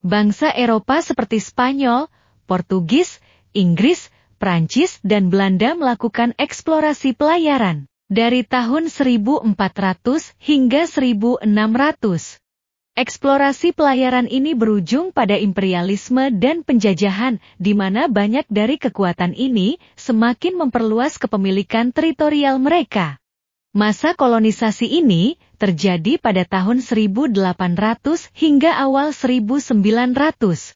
Bangsa Eropa seperti Spanyol, Portugis, Inggris, Prancis dan Belanda melakukan eksplorasi pelayaran dari tahun 1400 hingga 1600. Eksplorasi pelayaran ini berujung pada imperialisme dan penjajahan, di mana banyak dari kekuatan ini semakin memperluas kepemilikan teritorial mereka. Masa kolonisasi ini terjadi pada tahun 1800 hingga awal 1900.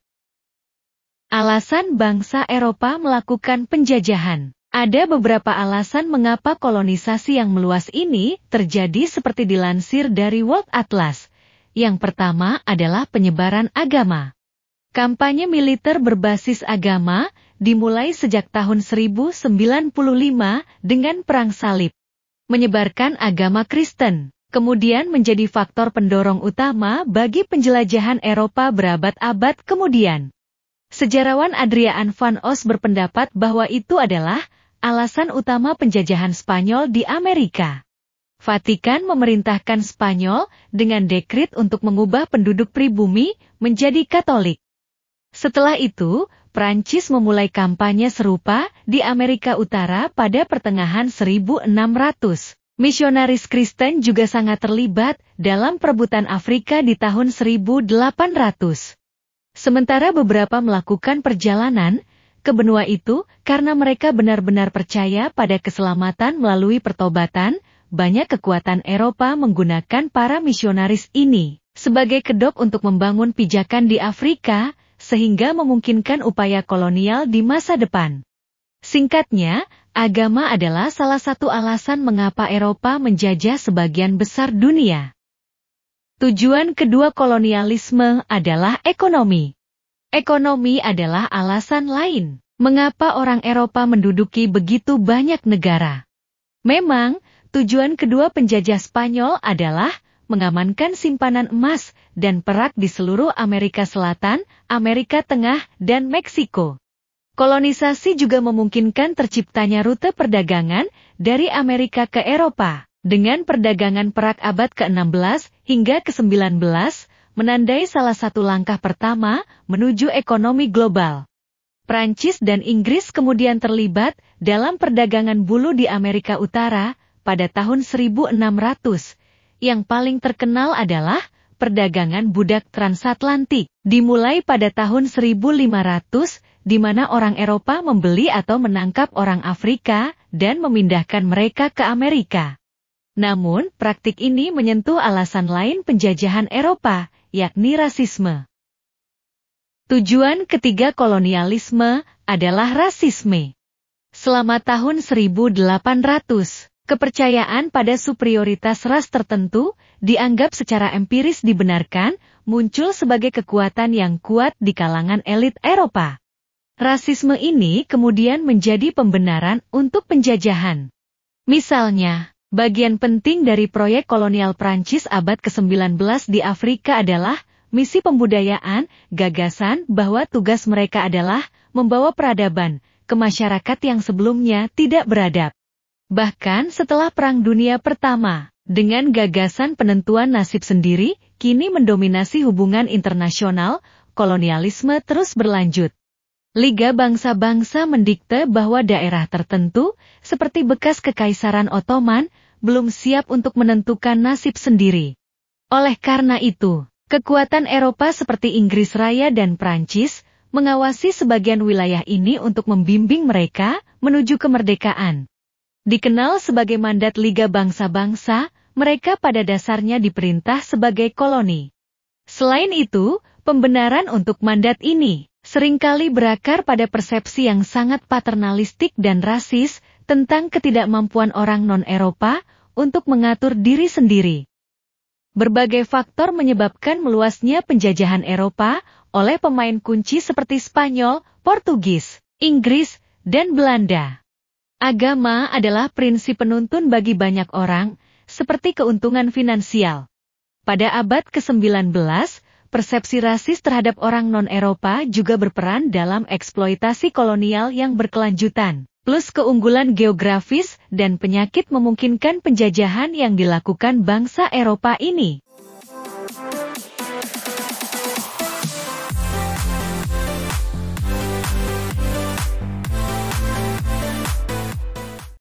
Alasan bangsa Eropa melakukan penjajahan. Ada beberapa alasan mengapa kolonisasi yang meluas ini terjadi seperti dilansir dari World Atlas. Yang pertama adalah penyebaran agama. Kampanye militer berbasis agama dimulai sejak tahun 1095 dengan Perang Salib. Menyebarkan agama Kristen, kemudian menjadi faktor pendorong utama bagi penjelajahan Eropa berabad-abad kemudian. Sejarawan Adriaan van Os berpendapat bahwa itu adalah alasan utama penjajahan Spanyol di Amerika. Vatikan memerintahkan Spanyol dengan dekret untuk mengubah penduduk pribumi menjadi Katolik. Setelah itu, Prancis memulai kampanye serupa di Amerika Utara pada pertengahan 1600. Misionaris Kristen juga sangat terlibat dalam perebutan Afrika di tahun 1800. Sementara beberapa melakukan perjalanan ke benua itu karena mereka benar-benar percaya pada keselamatan melalui pertobatan. Banyak kekuatan Eropa menggunakan para misionaris ini sebagai kedok untuk membangun pijakan di Afrika, sehingga memungkinkan upaya kolonial di masa depan. Singkatnya, agama adalah salah satu alasan mengapa Eropa menjajah sebagian besar dunia. Tujuan kedua kolonialisme adalah ekonomi. Ekonomi adalah alasan lain mengapa orang Eropa menduduki begitu banyak negara. Memang, tujuan kedua penjajah Spanyol adalah mengamankan simpanan emas dan perak di seluruh Amerika Selatan, Amerika Tengah, dan Meksiko. Kolonisasi juga memungkinkan terciptanya rute perdagangan dari Amerika ke Eropa. Dengan perdagangan perak abad ke-16 hingga ke-19, menandai salah satu langkah pertama menuju ekonomi global. Prancis dan Inggris kemudian terlibat dalam perdagangan bulu di Amerika Utara, pada tahun 1600, yang paling terkenal adalah perdagangan budak transatlantik, dimulai pada tahun 1500, di mana orang Eropa membeli atau menangkap orang Afrika dan memindahkan mereka ke Amerika. Namun, praktik ini menyentuh alasan lain penjajahan Eropa, yakni rasisme. Tujuan ketiga kolonialisme adalah rasisme. Selama tahun 1800, kepercayaan pada superioritas ras tertentu dianggap secara empiris dibenarkan, muncul sebagai kekuatan yang kuat di kalangan elit Eropa. Rasisme ini kemudian menjadi pembenaran untuk penjajahan. Misalnya, bagian penting dari proyek kolonial Prancis abad ke-19 di Afrika adalah misi pembudayaan, gagasan bahwa tugas mereka adalah membawa peradaban ke masyarakat yang sebelumnya tidak beradab. Bahkan setelah Perang Dunia Pertama, dengan gagasan penentuan nasib sendiri, kini mendominasi hubungan internasional, kolonialisme terus berlanjut. Liga Bangsa-Bangsa mendikte bahwa daerah tertentu, seperti bekas Kekaisaran Ottoman, belum siap untuk menentukan nasib sendiri. Oleh karena itu, kekuatan Eropa seperti Inggris Raya dan Prancis, mengawasi sebagian wilayah ini untuk membimbing mereka menuju kemerdekaan. Dikenal sebagai mandat Liga Bangsa-Bangsa, mereka pada dasarnya diperintah sebagai koloni. Selain itu, pembenaran untuk mandat ini seringkali berakar pada persepsi yang sangat paternalistik dan rasis tentang ketidakmampuan orang non-Eropa untuk mengatur diri sendiri. Berbagai faktor menyebabkan meluasnya penjajahan Eropa oleh pemain kunci seperti Spanyol, Portugis, Inggris, dan Belanda. Agama adalah prinsip penuntun bagi banyak orang, seperti keuntungan finansial. Pada abad ke-19, persepsi rasis terhadap orang non-Eropa juga berperan dalam eksploitasi kolonial yang berkelanjutan, plus keunggulan geografis dan penyakit memungkinkan penjajahan yang dilakukan bangsa Eropa ini.